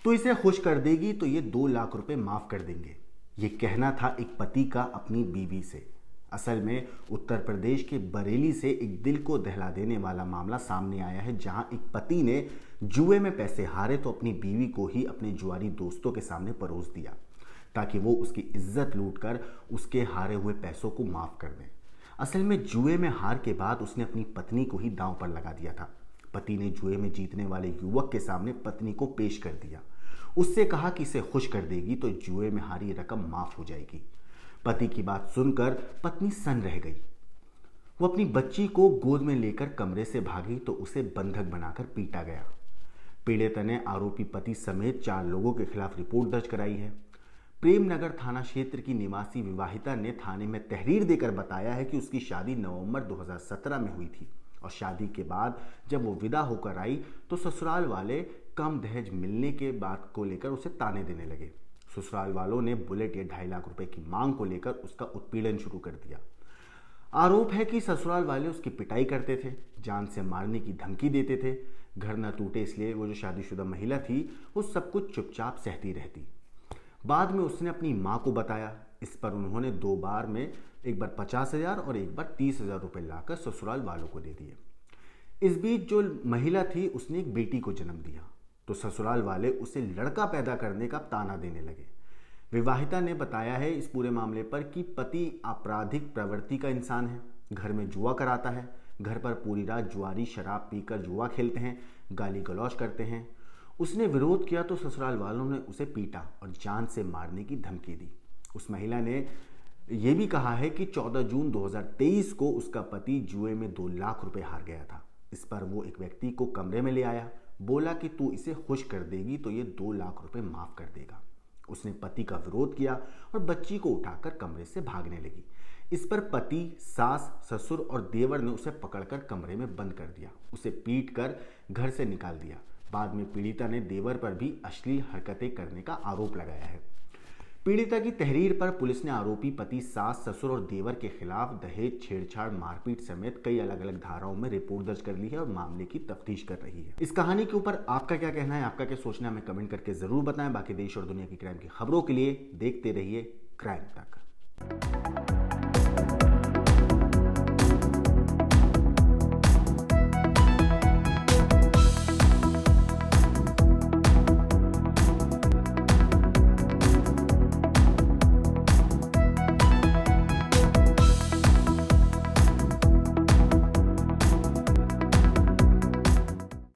तो इसे खुश कर देगी तो ये 2 लाख रुपए माफ कर देंगे। ये कहना था एक पति का अपनी बीवी से। असल में उत्तर प्रदेश के बरेली से एक दिल को दहला देने वाला मामला सामने आया है, जहां एक पति ने जुए में पैसे हारे तो अपनी बीवी को ही अपने जुआरी दोस्तों के सामने परोस दिया ताकि वो उसकी इज्जत लूटकर उसके हारे हुए पैसों को माफ कर दें। असल में जुए में हार के बाद उसने अपनी पत्नी को ही दांव पर लगा दिया था। पति ने जुए में जीतने वाले युवक के सामने पत्नी को पेश कर दिया। उससे कहा कि इसे खुश कर देगी तो जुए में हारी रकम माफ हो जाएगी। पति की बात सुनकर पत्नी सन्न रह गई। वो अपनी बच्ची को गोद में लेकर कमरे से भागी तो उसे बंधक बनाकर पीटा गया। पीड़िता ने आरोपी पति समेत 4 लोगों के खिलाफ रिपोर्ट दर्ज कराई है। प्रेमनगर थाना क्षेत्र की निवासी विवाहिता ने थाने में तहरीर देकर बताया है कि उसकी शादी नवंबर 2017 में हुई थी और शादी के बाद जब वो विदा होकर आई तो ससुराल वाले कम दहेज मिलने के बात को लेकर उसे ताने देने लगे। ससुराल वालों ने बुलेट या 2.5 लाख रुपए की मांग को लेकर उसका उत्पीड़न शुरू कर दिया। आरोप है कि ससुराल वाले उसकी पिटाई करते थे, जान से मारने की धमकी देते थे। घर न टूटे इसलिए वो जो शादीशुदा महिला थी वो सब कुछ चुपचाप सहती रहती। बाद में उसने अपनी मां को बताया। इस पर उन्होंने 2 बार में एक बार 50,000 और एक बार 30,000 रुपए लाकर ससुराल वालों को दे दिए। इस बीच जो महिला थी उसने एक बेटी को जन्म दिया तो ससुराल वाले उसे लड़का पैदा करने का ताना देने लगे। विवाहिता ने बताया है इस पूरे मामले पर कि पति आपराधिक प्रवृत्ति का इंसान है, घर में जुआ कराता है, घर पर पूरी रात जुआरी शराब पीकर जुआ खेलते हैं, गाली गलौज करते हैं। उसने विरोध किया तो ससुराल वालों ने उसे पीटा और जान से मारने की धमकी दी। उस महिला ने यह भी कहा है कि 14 जून 2023 को उसका पति जुए में 2 लाख रुपए हार गया था। इस पर वो एक व्यक्ति को कमरे में ले आया, बोला कि तू इसे खुश कर देगी तो ये 2 लाख रुपए माफ कर देगा। उसने पति का विरोध किया और बच्ची को उठाकर कमरे से भागने लगी। इस पर पति, सास, ससुर और देवर ने उसे पकड़कर कमरे में बंद कर दिया, उसे पीटकर घर से निकाल दिया। बाद में पीड़िता ने देवर पर भी अश्लील हरकतें करने का आरोप लगाया है। पीड़िता की तहरीर पर पुलिस ने आरोपी पति, सास, ससुर और देवर के खिलाफ दहेज, छेड़छाड़, मारपीट समेत कई अलग अलग धाराओं में रिपोर्ट दर्ज कर ली है और मामले की तफ्तीश कर रही है। इस कहानी के ऊपर आपका क्या कहना है, आपका क्या सोचना है, हमें कमेंट करके जरूर बताएं। बाकी देश और दुनिया की क्राइम की खबरों के लिए देखते रहिए क्राइम तक।